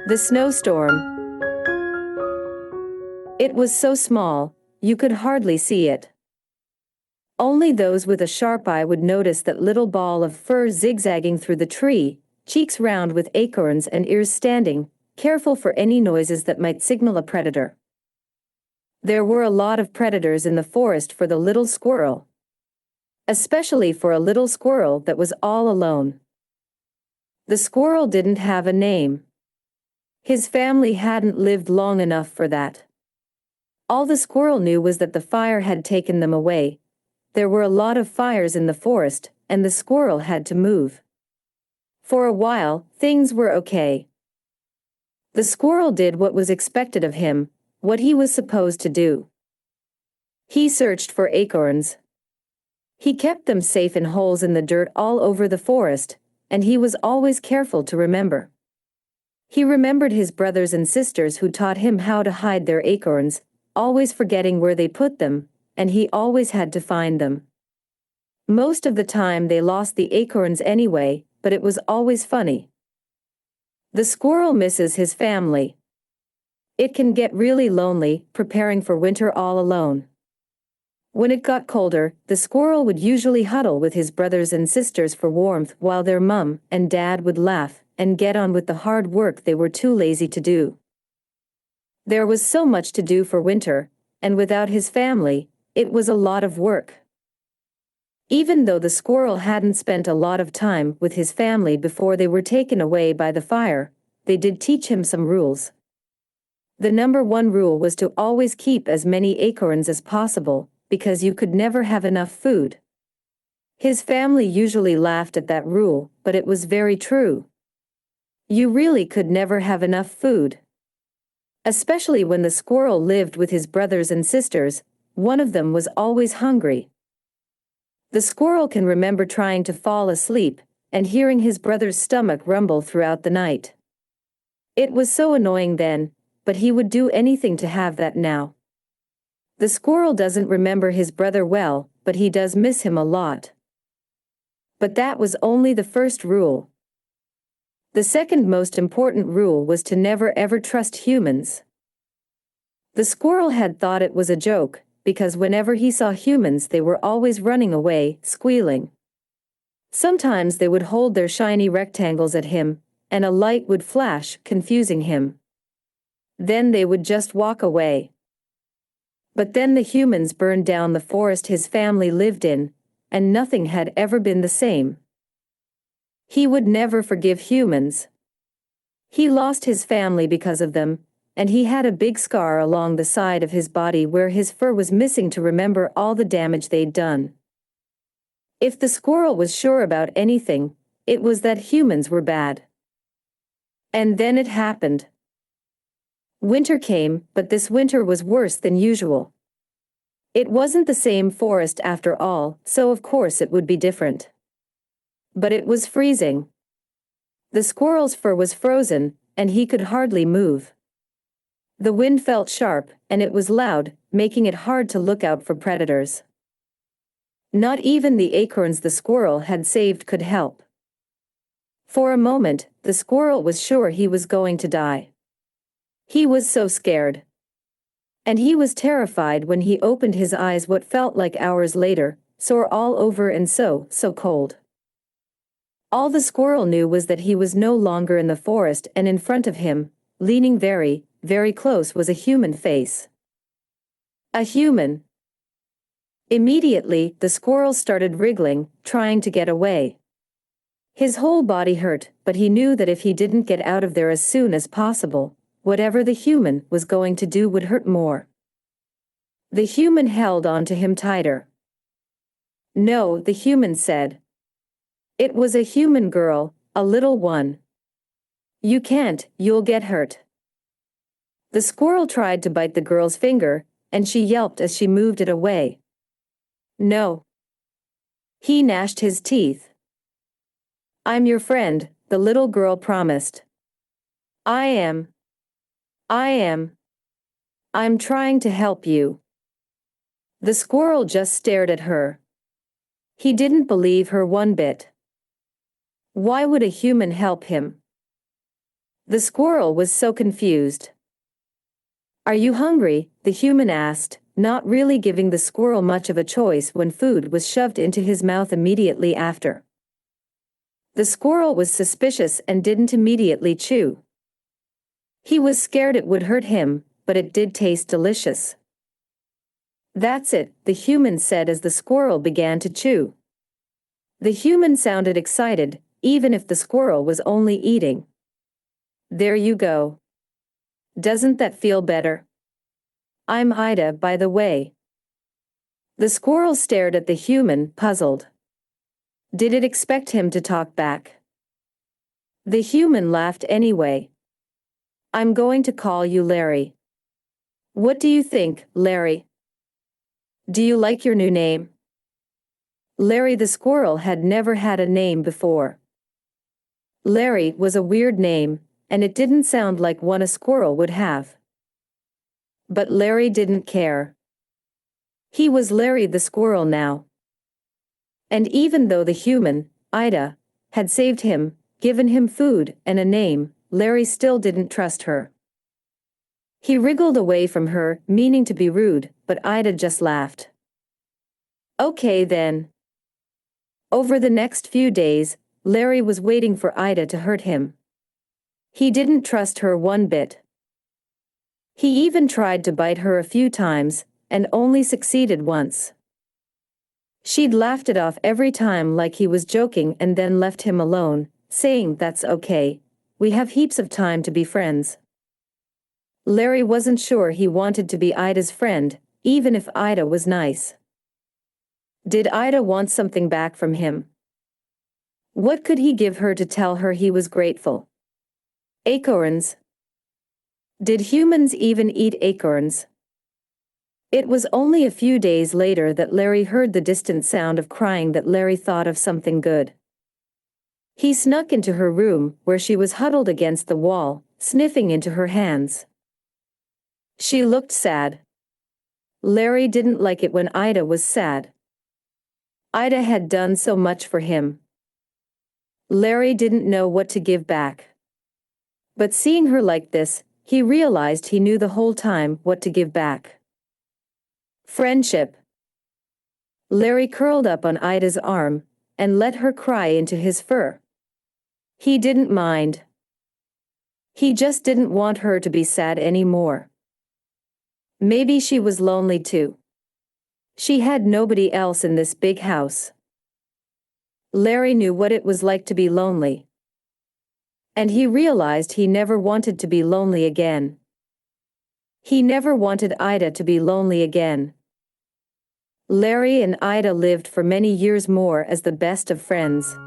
The snowstorm. It was so small, you could hardly see it. Only those with a sharp eye would notice that little ball of fur zigzagging through the tree, cheeks round with acorns and ears standing, careful for any noises that might signal a predator. There were a lot of predators in the forest for the little squirrel. Especially for a little squirrel that was all alone. The squirrel didn't have a name. His family hadn't lived long enough for that. All the squirrel knew was that the fire had taken them away. There were a lot of fires in the forest, and the squirrel had to move. For a while, things were okay. The squirrel did what was expected of him, what he was supposed to do. He searched for acorns. He kept them safe in holes in the dirt all over the forest, and he was always careful to remember. He remembered his brothers and sisters who taught him how to hide their acorns, always forgetting where they put them, and he always had to find them. Most of the time they lost the acorns anyway, but it was always funny. The squirrel misses his family. It can get really lonely, preparing for winter all alone. When it got colder, the squirrel would usually huddle with his brothers and sisters for warmth while their mum and dad would laugh and get on with the hard work they were too lazy to do. There was so much to do for winter, and without his family, it was a lot of work. Even though the squirrel hadn't spent a lot of time with his family before they were taken away by the fire, they did teach him some rules. The number one rule was to always keep as many acorns as possible, because you could never have enough food. His family usually laughed at that rule, but it was very true. You really could never have enough food. Especially when the squirrel lived with his brothers and sisters, one of them was always hungry. The squirrel can remember trying to fall asleep, and hearing his brother's stomach rumble throughout the night. It was so annoying then, but he would do anything to have that now. The squirrel doesn't remember his brother well, but he does miss him a lot. But that was only the first rule. The second most important rule was to never ever trust humans. The squirrel had thought it was a joke, because whenever he saw humans they were always running away, squealing. Sometimes they would hold their shiny rectangles at him, and a light would flash, confusing him. Then they would just walk away. But then the humans burned down the forest his family lived in, and nothing had ever been the same. He would never forgive humans. He lost his family because of them, and he had a big scar along the side of his body where his fur was missing to remember all the damage they'd done. If the squirrel was sure about anything, it was that humans were bad. And then it happened. Winter came, but this winter was worse than usual. It wasn't the same forest after all, so of course it would be different. But it was freezing. The squirrel's fur was frozen, and he could hardly move. The wind felt sharp, and it was loud, making it hard to look out for predators. Not even the acorns the squirrel had saved could help. For a moment, the squirrel was sure he was going to die. He was so scared. And he was terrified when he opened his eyes what felt like hours later, sore all over and so cold. All the squirrel knew was that he was no longer in the forest, and in front of him, leaning very, very close, was a human face. A human. Immediately, the squirrel started wriggling, trying to get away. His whole body hurt, but he knew that if he didn't get out of there as soon as possible, whatever the human was going to do would hurt more. The human held on to him tighter. No, the human said. It was a human girl, a little one. You can't, you'll get hurt. The squirrel tried to bite the girl's finger, and she yelped as she moved it away. No. He gnashed his teeth. I'm your friend, the little girl promised. I am. I'm trying to help you. The squirrel just stared at her. He didn't believe her one bit. Why would a human help him? The squirrel was so confused. Are you hungry? The human asked, not really giving the squirrel much of a choice when food was shoved into his mouth immediately after. The squirrel was suspicious and didn't immediately chew. He was scared it would hurt him, but it did taste delicious. That's it, the human said as the squirrel began to chew. The human sounded excited, even if the squirrel was only eating. There you go. Doesn't that feel better? I'm Ida, by the way. The squirrel stared at the human, puzzled. Did it expect him to talk back? The human laughed anyway. I'm going to call you Larry. What do you think, Larry? Do you like your new name? Larry the squirrel had never had a name before. Larry was a weird name, and it didn't sound like one a squirrel would have. But Larry didn't care. He was Larry the squirrel now. And even though the human, Ida, had saved him, given him food and a name, Larry still didn't trust her. He wriggled away from her, meaning to be rude, but Ida just laughed. Okay then. Over the next few days, Larry was waiting for Ida to hurt him. He didn't trust her one bit. He even tried to bite her a few times, and only succeeded once. She'd laughed it off every time like he was joking and then left him alone, saying that's okay, we have heaps of time to be friends. Larry wasn't sure he wanted to be Ida's friend, even if Ida was nice. Did Ida want something back from him? What could he give her to tell her he was grateful? Acorns. Did humans even eat acorns? It was only a few days later that Larry heard the distant sound of crying that Larry thought of something good. He snuck into her room, where she was huddled against the wall, sniffing into her hands. She looked sad. Larry didn't like it when Ida was sad. Ida had done so much for him. Larry didn't know what to give back. But seeing her like this, he realized he knew the whole time what to give back. Friendship. Larry curled up on Ida's arm, and let her cry into his fur. He didn't mind. He just didn't want her to be sad anymore. Maybe she was lonely too. She had nobody else in this big house. Larry knew what it was like to be lonely. And he realized he never wanted to be lonely again. He never wanted Ida to be lonely again. Larry and Ida lived for many years more as the best of friends.